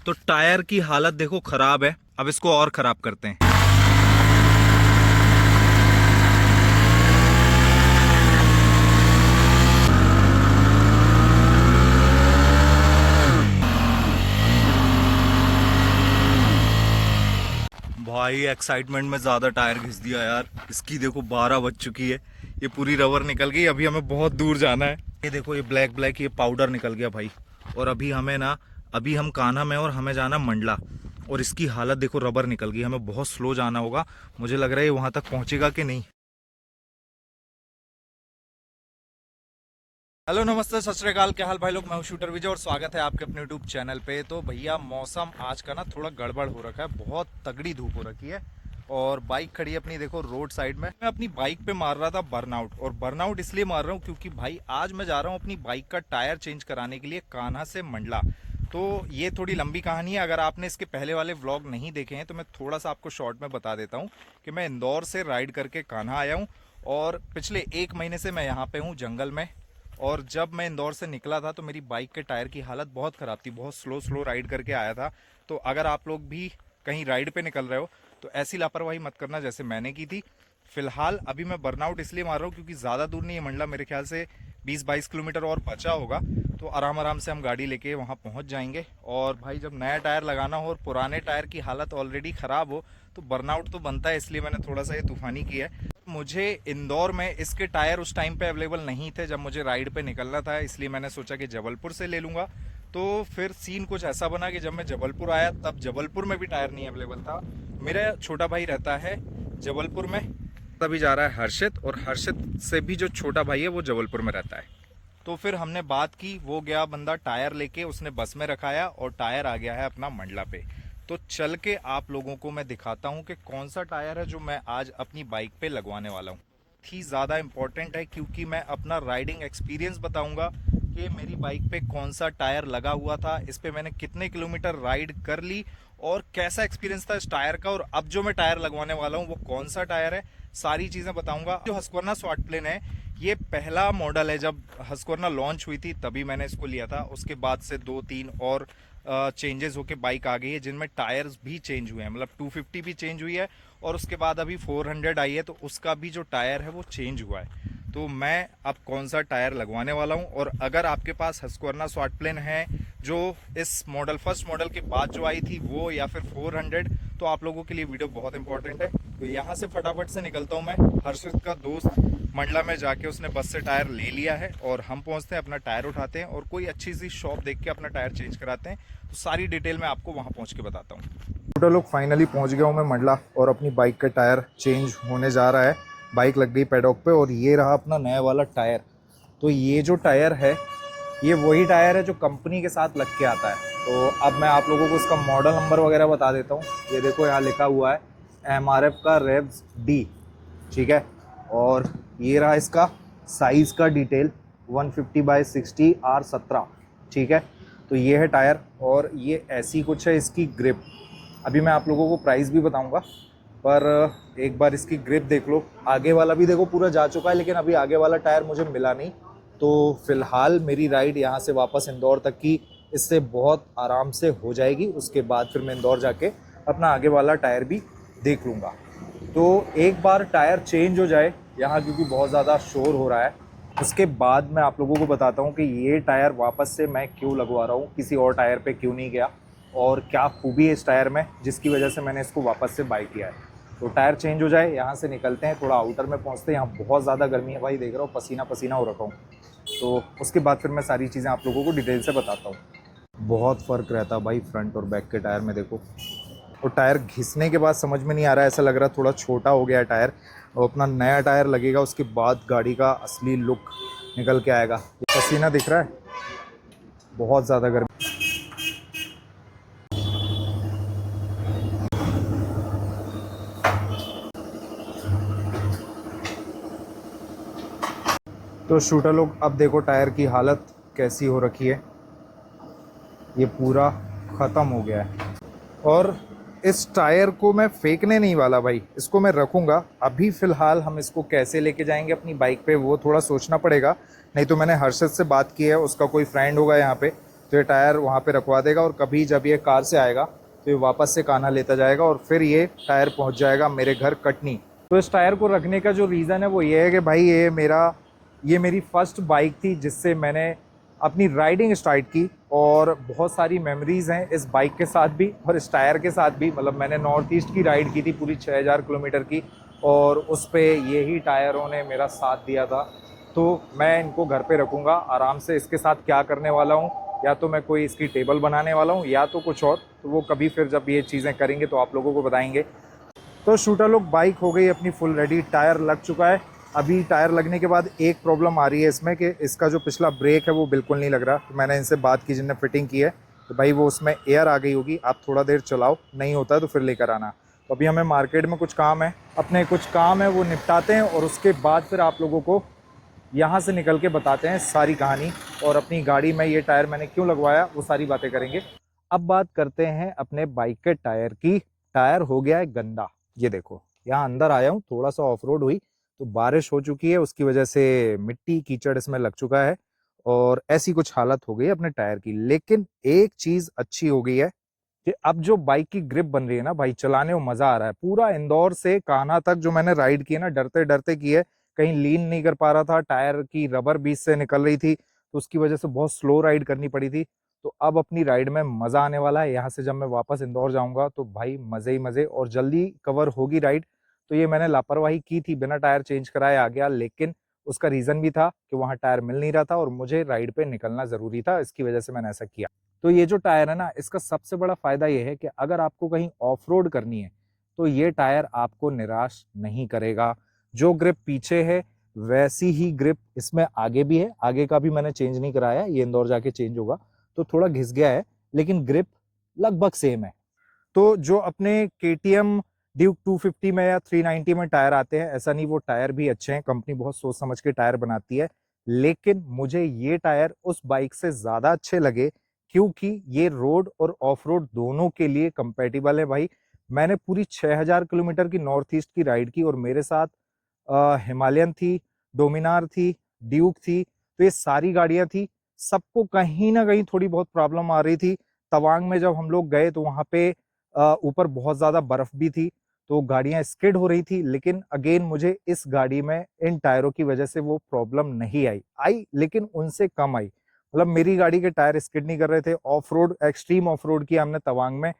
तो टायर की हालत देखो खराब है, अब इसको और खराब करते हैं। भाई एक्साइटमेंट में ज़्यादा टायर घिस दिया यार। इसकी देखो 12 बज चुकी है, ये पूरी रबर निकल गई। अभी हमें बहुत दूर जाना है। ये देखो ये ब्लैक ब्लैक ये पाउडर निकल गया भाई। और अभी हमें ना, अभी हम कान्हा में और हमें जाना मंडला। और इसकी हालत देखो, रबर निकल गई। हमें बहुत स्लो जाना होगा। मुझे लग रहा है ये वहाँ तक पहुँचेगा कि नहीं। हेलो नमस्ते सत श्री अकाल, क्या हाल भाई लोग। मैं हूं शूटर विजय और स्वागत है आपके अपने यूट्यूब चैनल पे। तो भैया मौसम आज का ना थोड़ा गड़बड़ हो रखा है, बहुत तगड़ी धूप हो रखी है। और बाइक खड़ी है अपनी देखो रोड साइड में। मैं अपनी बाइक पे मार रहा था बर्नआउट, और बर्नआउट इसलिए मार रहा हूँ क्योंकि भाई आज मैं जा रहा हूँ अपनी बाइक का टायर चेंज कराने के लिए कान्हा से मंडला। तो ये थोड़ी लंबी कहानी है। अगर आपने इसके पहले वाले व्लॉग नहीं देखे हैं तो मैं थोड़ा सा आपको शॉर्ट में बता देता हूँ कि मैं इंदौर से राइड करके कान्हा आया हूँ। और पिछले 1 महीने से मैं यहाँ पे हूँ जंगल में। और जब मैं इंदौर से निकला था तो मेरी बाइक के टायर की हालत बहुत ख़राब थी, बहुत स्लो स्लो राइड करके आया था। तो अगर आप लोग भी कहीं राइड पे निकल रहे हो तो ऐसी लापरवाही मत करना जैसे मैंने की थी। फिलहाल अभी मैं बर्नआउट इसलिए मार रहा हूँ क्योंकि ज़्यादा दूर नहीं है मंडला, मेरे ख्याल से 20-22 किलोमीटर और बचा होगा। तो आराम आराम से हम गाड़ी लेके वहाँ पहुँच जाएंगे। और भाई जब नया टायर लगाना हो और पुराने टायर की हालत ऑलरेडी ख़राब हो तो बर्नआउट तो बनता है, इसलिए मैंने थोड़ा सा ये तूफ़ानी किया है। मुझे इंदौर में इसके टायर उस टाइम पे अवेलेबल नहीं थे जब मुझे राइड पे निकलना था, इसलिए मैंने सोचा कि जबलपुर से ले लूँगा। तो फिर सीन कुछ ऐसा बना कि जब मैं जबलपुर आया तब जबलपुर में भी टायर नहीं अवेलेबल था। मेरा छोटा भाई रहता है जबलपुर में, तभी जा रहा है हर्षित, और हर्षित से भी जो छोटा भाई है वो जबलपुर में रहता है। तो फिर हमने बात की, वो गया बंदा टायर लेके, उसने बस में रखाया और टायर आ गया है अपना मंडला पे। तो चल के आप लोगों को मैं दिखाता हूँ कि कौन सा टायर है जो मैं आज अपनी बाइक पे लगवाने वाला हूँ। ही ज़्यादा इम्पोर्टेंट है क्योंकि मैं अपना राइडिंग एक्सपीरियंस बताऊँगा कि मेरी बाइक पे कौन सा टायर लगा हुआ था, इस पे मैंने कितने किलोमीटर राइड कर ली और कैसा एक्सपीरियंस था इस टायर का, और अब जो मैं टायर लगवाने वाला हूँ वो कौन सा टायर है, सारी चीज़ें बताऊँगा। जो हस्कवर्ना स्वाट प्लेन है ये पहला मॉडल है। जब हस्कवर्ना लॉन्च हुई थी तभी मैंने इसको लिया था। उसके बाद से 2-3 और चेंजेस होके बाइक आ गई है जिनमें टायर्स भी चेंज हुए हैं, मतलब 250 भी चेंज हुई है और उसके बाद अभी 400 आई है तो उसका भी जो टायर है वो चेंज हुआ है। तो मैं अब कौन सा टायर लगवाने वाला हूं। और अगर आपके पास हस्कवर्ना स्वाट प्लेन है जो इस मॉडल फर्स्ट मॉडल के बाद जो आई थी वो, या फिर 400, तो आप लोगों के लिए वीडियो बहुत इंपॉर्टेंट है। तो यहाँ से फटाफट से निकलता हूँ मैं। हर्षित का दोस्त मंडला में जाके उसने बस से टायर ले लिया है और हम पहुँचते हैं, अपना टायर उठाते हैं और कोई अच्छी सी शॉप देख के अपना टायर चेंज कराते हैं। तो सारी डिटेल मैं आपको वहाँ पहुँच के बताता हूँ। छोटे लोग फाइनली पहुँच गया हूँ मैं मंडला, और अपनी बाइक का टायर चेंज होने जा रहा है। बाइक लग गई पैडॉक पे और ये रहा अपना नया वाला टायर। तो ये जो टायर है ये वही टायर है जो कंपनी के साथ लग के आता है। तो अब मैं आप लोगों को इसका मॉडल नंबर वगैरह बता देता हूँ। ये देखो यहाँ लिखा हुआ है MRF का रेव्स D, ठीक है। और ये रहा इसका साइज़ का डिटेल 150/60 R17, ठीक है। तो ये है टायर और ये ऐसी कुछ है इसकी ग्रिप। अभी मैं आप लोगों को प्राइस भी बताऊंगा, पर एक बार इसकी ग्रिप देख लो। आगे वाला भी देखो पूरा जा चुका है, लेकिन अभी आगे वाला टायर मुझे मिला नहीं। तो फिलहाल मेरी राइड यहाँ से वापस इंदौर तक की इससे बहुत आराम से हो जाएगी। उसके बाद फिर मैं इंदौर जाके अपना आगे वाला टायर भी देख लूँगा। तो एक बार टायर चेंज हो जाए यहाँ, क्योंकि बहुत ज़्यादा शोर हो रहा है, उसके बाद मैं आप लोगों को बताता हूँ कि ये टायर वापस से मैं क्यों लगवा रहा हूँ, किसी और टायर पे क्यों नहीं गया, और क्या खूबी है इस टायर में जिसकी वजह से मैंने इसको वापस से बाय किया है। तो टायर चेंज हो जाए, यहाँ से निकलते हैं, थोड़ा आउटर में पहुँचते हैं। यहाँ बहुत ज़्यादा गर्मी है भाई, देख रहा हूँ पसीना पसीना हो रखा हूँ। तो उसके बाद फिर मैं सारी चीज़ें आप लोगों को डिटेल से बताता हूँ। बहुत फ़र्क रहता है भाई फ्रंट और बैक के टायर में, देखो। और टायर घिसने के बाद समझ में नहीं आ रहा है, ऐसा लग रहा है थोड़ा छोटा हो गया है टायर। और अपना नया टायर लगेगा उसके बाद गाड़ी का असली लुक निकल के आएगा। पसीना दिख रहा है, बहुत ज़्यादा गर्मी। तो शूटर लोग अब देखो टायर की हालत कैसी हो रखी है, ये पूरा ख़त्म हो गया है। और इस टायर को मैं फेंकने नहीं वाला भाई, इसको मैं रखूँगा। अभी फ़िलहाल हम इसको कैसे लेके जाएंगे अपनी बाइक पे वो थोड़ा सोचना पड़ेगा। नहीं तो मैंने हर्षित से बात की है, उसका कोई फ्रेंड होगा यहाँ पे तो ये टायर वहाँ पे रखवा देगा और कभी जब ये कार से आएगा तो ये वापस से कान्हा लेता जाएगा और फिर ये टायर पहुँच जाएगा मेरे घर कटनी। तो इस टायर को रखने का जो रीज़न है वो ये है कि भाई ये मेरी फर्स्ट बाइक थी जिससे मैंने अपनी राइडिंग स्टार्ट की, और बहुत सारी मेमोरीज़ हैं इस बाइक के साथ भी और इस टायर के साथ भी। मतलब मैंने नॉर्थ ईस्ट की राइड की थी पूरी 6000 किलोमीटर की, और उस पे यही टायरों ने मेरा साथ दिया था। तो मैं इनको घर पे रखूँगा आराम से। इसके साथ क्या करने वाला हूँ, या तो मैं कोई इसकी टेबल बनाने वाला हूँ या तो कुछ और, तो वो कभी फिर जब ये चीज़ें करेंगे तो आप लोगों को बताएंगे। तो शूटर लोग, बाइक हो गई अपनी फुल रेडी, टायर लग चुका है। अभी टायर लगने के बाद एक प्रॉब्लम आ रही है इसमें कि इसका जो पिछला ब्रेक है वो बिल्कुल नहीं लग रहा। तो मैंने इनसे बात की जिनने फिटिंग की है, तो भाई वो उसमें एयर आ गई होगी, आप थोड़ा देर चलाओ, नहीं होता है तो फिर लेकर आना। तो अभी हमें मार्केट में कुछ काम है, अपने कुछ काम है वो निपटाते हैं, और उसके बाद फिर आप लोगों को यहाँ से निकल के बताते हैं सारी कहानी, और अपनी गाड़ी में ये टायर मैंने क्यों लगवाया वो सारी बातें करेंगे। अब बात करते हैं अपने बाइक के टायर की। टायर हो गया है गंदा, ये देखो। यहाँ अंदर आया हूँ, थोड़ा सा ऑफ रोड हुई तो बारिश हो चुकी है, उसकी वजह से मिट्टी कीचड़ इसमें लग चुका है और ऐसी कुछ हालत हो गई है अपने टायर की। लेकिन एक चीज अच्छी हो गई है कि अब जो बाइक की ग्रिप बन रही है ना भाई, चलाने में मजा आ रहा है। पूरा इंदौर से कान्हा तक जो मैंने राइड की है ना, डरते डरते की है, कहीं लीन नहीं कर पा रहा था, टायर की रबर बीच से निकल रही थी, तो उसकी वजह से बहुत स्लो राइड करनी पड़ी थी। तो अब अपनी राइड में मजा आने वाला है। यहाँ से जब मैं वापस इंदौर जाऊंगा तो भाई मजे ही मजे, और जल्दी कवर होगी राइड। तो ये मैंने लापरवाही की थी, बिना टायर चेंज कराए आ गया, लेकिन उसका रीजन भी था कि वहां टायर मिल नहीं रहा था और मुझे राइड पे निकलना जरूरी था, इसकी वजह से मैंने ऐसा किया। तो ये जो टायर है ना, इसका सबसे बड़ा फायदा ये है कि अगर आपको कहीं ऑफ रोड करनी है तो ये टायर आपको निराश नहीं करेगा। जो ग्रिप पीछे है वैसी ही ग्रिप इसमें आगे भी है। आगे का भी मैंने चेंज नहीं कराया, ये इंदौर जाके चेंज होगा, तो थोड़ा घिस गया है, लेकिन ग्रिप लगभग सेम है। तो जो अपने केटीएम ड्यूक 250 में या 390 में टायर आते हैं, ऐसा नहीं, वो टायर भी अच्छे हैं, कंपनी बहुत सोच समझ के टायर बनाती है। लेकिन मुझे ये टायर उस बाइक से ज्यादा अच्छे लगे क्योंकि ये रोड और ऑफ रोड दोनों के लिए कंपेटिबल है भाई। मैंने पूरी 6000 किलोमीटर की नॉर्थ ईस्ट की राइड की, और मेरे साथ हिमालयन थी, डोमिनार थी, ड्यूक थी, तो ये सारी गाड़ियां थी। सबको कहीं ना कहीं थोड़ी बहुत प्रॉब्लम आ रही थी। तवांग में जब हम लोग गए तो वहां पे ऊपर बहुत ज्यादा बर्फ भी थी, तो गाड़ियां स्किड हो रही थी। लेकिन अगेन मुझे इस गाड़ी में इन टायरों की वजह से वो प्रॉब्लम नहीं आई, लेकिन उनसे कम आई। मतलब मेरी गाड़ी के टायर स्किड नहीं कर रहे थे। Of road, extreme of road किया हमने तवांग में।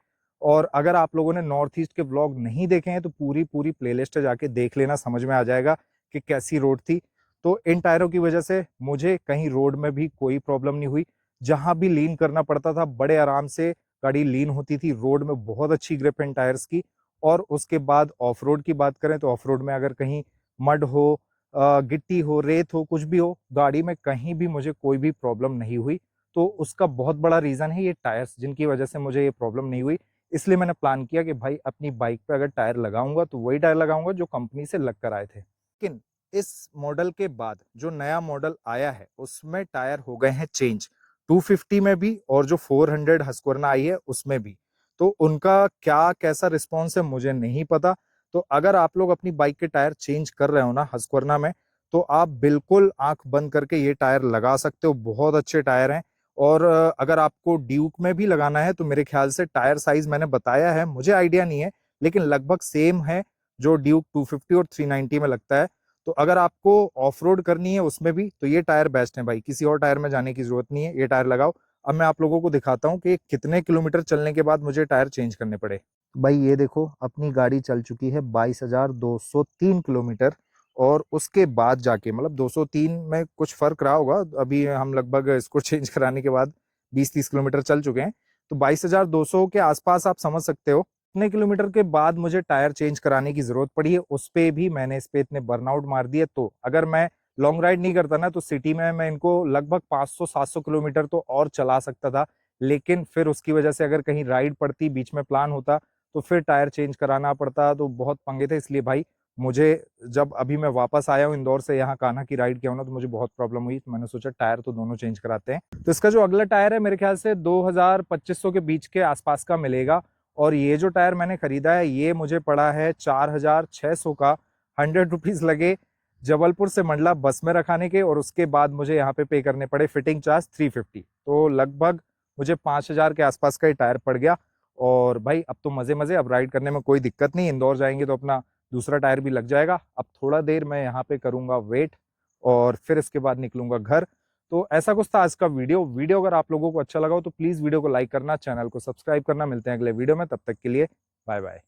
और अगर आप लोगों ने नॉर्थ ईस्ट के व्लॉग नहीं देखे हैं तो पूरी पूरी प्लेलिस्ट जाके देख लेना, समझ में आ जाएगा कि कैसी रोड थी। तो इन टायरों की वजह से मुझे कहीं रोड में भी कोई प्रॉब्लम नहीं हुई। जहां भी लीन करना पड़ता था बड़े आराम से गाड़ी लीन होती थी। रोड में बहुत अच्छी ग्रिप इन टायर्स की। और उसके बाद ऑफ रोड की बात करें तो ऑफ रोड में अगर कहीं मड हो, गिट्टी हो, रेत हो, कुछ भी हो, गाड़ी में कहीं भी मुझे कोई भी प्रॉब्लम नहीं हुई। तो उसका बहुत बड़ा रीजन है ये टायर्स, जिनकी वजह से मुझे ये प्रॉब्लम नहीं हुई। इसलिए मैंने प्लान किया कि भाई अपनी बाइक पे अगर टायर लगाऊंगा तो वही टायर लगाऊंगा जो कंपनी से लग कर आए थे। लेकिन इस मॉडल के बाद जो नया मॉडल आया है उसमें टायर हो गए हैं चेंज, 250 में भी और जो 400 हस्क्वर्ना आई है उसमें भी। तो उनका क्या कैसा रिस्पॉन्स है मुझे नहीं पता। तो अगर आप लोग अपनी बाइक के टायर चेंज कर रहे हो ना हस्क्वर्ना में, तो आप बिल्कुल आंख बंद करके ये टायर लगा सकते हो, बहुत अच्छे टायर हैं। और अगर आपको ड्यूक में भी लगाना है तो मेरे ख्याल से टायर साइज मैंने बताया है, मुझे आइडिया नहीं है, लेकिन लगभग सेम है जो ड्यूक 250 और 390 में लगता है। तो अगर आपको ऑफ रोड करनी है उसमें भी तो ये टायर बेस्ट है भाई, किसी और टायर में जाने की जरूरत नहीं है, ये टायर लगाओ। अब मैं आप लोगों को दिखाता हूँ कि कितने किलोमीटर चलने के बाद मुझे टायर चेंज करने पड़े। भाई ये देखो, अपनी गाड़ी चल चुकी है 22,203 किलोमीटर, और उसके बाद जाके मतलब 203 में कुछ फर्क रहा होगा, अभी हम लगभग इसको चेंज कराने के बाद 20-30 किलोमीटर चल चुके हैं। तो 22,200 के आसपास आप समझ सकते हो इतने किलोमीटर के बाद मुझे टायर चेंज कराने की जरूरत पड़ी है। उस पे भी मैंने इस पे इतने बर्नआउट मार दिए। तो अगर मैं लॉन्ग राइड नहीं करता ना तो सिटी में मैं इनको लगभग 500-700 किलोमीटर तो और चला सकता था। लेकिन फिर उसकी वजह से अगर कहीं राइड पड़ती, बीच में प्लान होता, तो फिर टायर चेंज कराना पड़ता, तो बहुत पंगे थे। इसलिए भाई मुझे, जब अभी मैं वापस आया हूँ इंदौर से, यहाँ कान्हा की राइड किया हूँ ना, तो मुझे बहुत प्रॉब्लम हुई। तो मैंने सोचा टायर तो दोनों चेंज कराते हैं। तो इसका जो अगला टायर है मेरे ख्याल से 2000-2500 के बीच के आसपास का मिलेगा। और ये जो टायर मैंने खरीदा है ये मुझे पड़ा है 4600 का। 100 रुपीज लगे जबलपुर से मंडला बस में रखाने के, और उसके बाद मुझे यहाँ पे करने पड़े फिटिंग चार्ज 350। तो लगभग मुझे 5,000 के आसपास का ही टायर पड़ गया। और भाई अब तो मजे मजे, अब राइड करने में कोई दिक्कत नहीं। इंदौर जाएंगे तो अपना दूसरा टायर भी लग जाएगा। अब थोड़ा देर मैं यहाँ पे करूंगा वेट और फिर इसके बाद निकलूंगा घर। तो ऐसा कुछ था आज का वीडियो अगर आप लोगों को अच्छा लगा हो तो प्लीज वीडियो को लाइक करना, चैनल को सब्सक्राइब करना। मिलते हैं अगले वीडियो में, तब तक के लिए बाय बाय।